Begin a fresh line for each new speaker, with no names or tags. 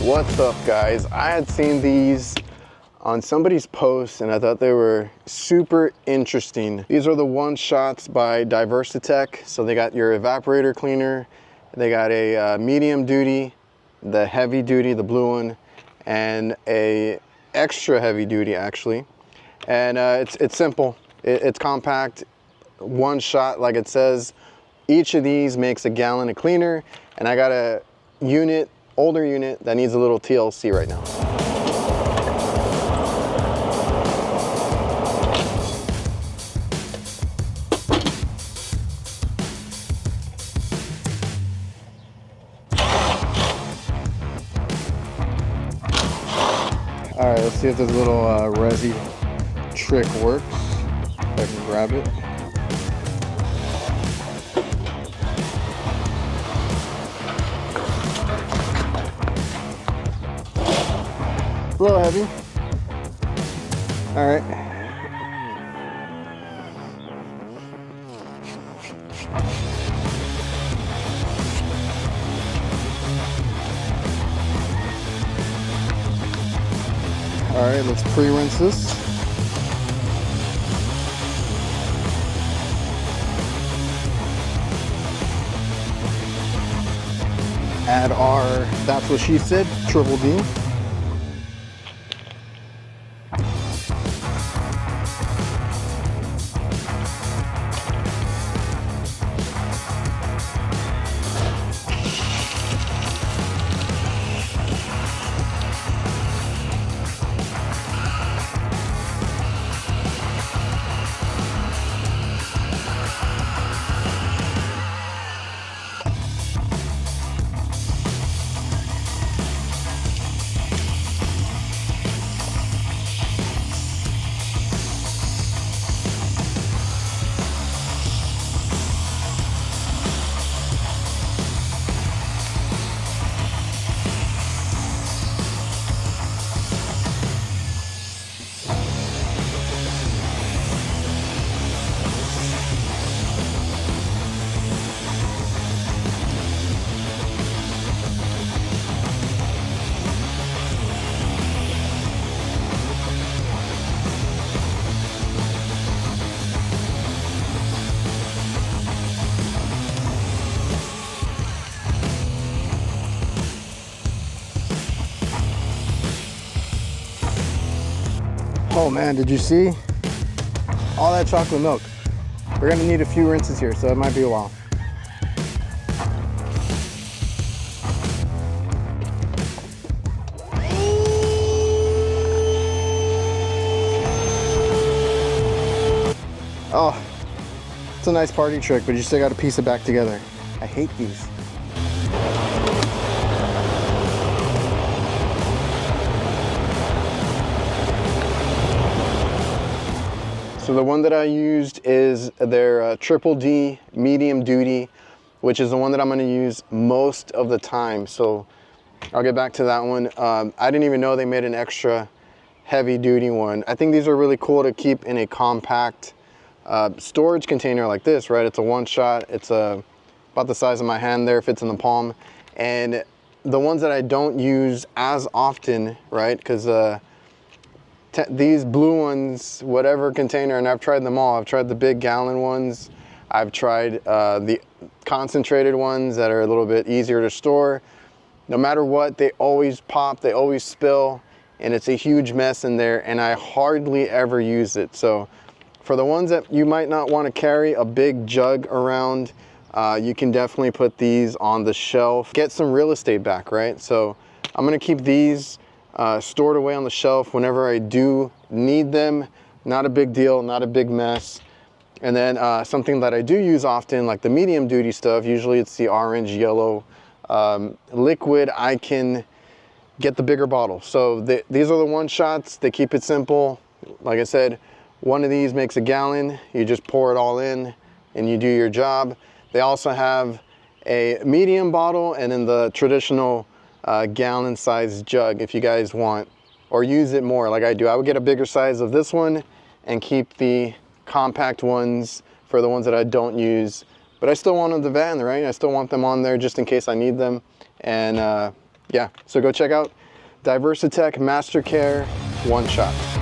What's up, guys? I had seen these on somebody's post and I thought they were super interesting. These are the one shots by Diversitech. So they got your evaporator cleaner, they got a medium duty, the heavy duty, the blue one, and a extra heavy duty actually. And it's simple, it's compact, one shot like it says. Each of these makes a gallon of cleaner, and I got a unit, older unit, that needs a little TLC right now. All right, let's see if this little resi trick works. If I can grab it. A little heavy. All right. All right, let's pre-rinse this. Add our, that's what she said, triple D. Oh man, did you see all that chocolate milk? We're gonna need a few rinses here, so it might be a while. Oh, it's a nice party trick, but you still gotta piece it back together. I hate these. So the one that I used is their triple D medium duty, which is the one that I'm going to use most of the time. So I'll get back to that one. I didn't even know they made an extra heavy duty one. I think these are really cool to keep in a compact storage container like this, right? It's a one shot. It's about the size of my hand there, fits in the palm. And the ones that I don't use as often, right? Because these blue ones, whatever container, and I've tried them all. I've tried the big gallon ones. I've tried the concentrated ones that are a little bit easier to store. No matter what, they always pop, they always spill, and it's a huge mess in there, and I hardly ever use it. So for the ones that you might not want to carry a big jug around, you can definitely put these on the shelf. Get some real estate back, right? So I'm gonna keep these stored away on the shelf whenever I do need them. Not a big deal, not a big mess. And then something that I do use often, like the medium duty stuff, usually it's the orange, yellow liquid, I can get the bigger bottle. So these are the one shots. They keep it simple. Like I said, one of these makes a gallon. You just pour it all in and you do your job. They also have a medium bottle and then the traditional gallon size jug if you guys want, or use it more like I do. I would get a bigger size of this one and keep the compact ones for the ones that I don't use, but I still want them the van, right? I still want them on there just in case I need them. And yeah, so go check out Diversitech Master Care One Shot.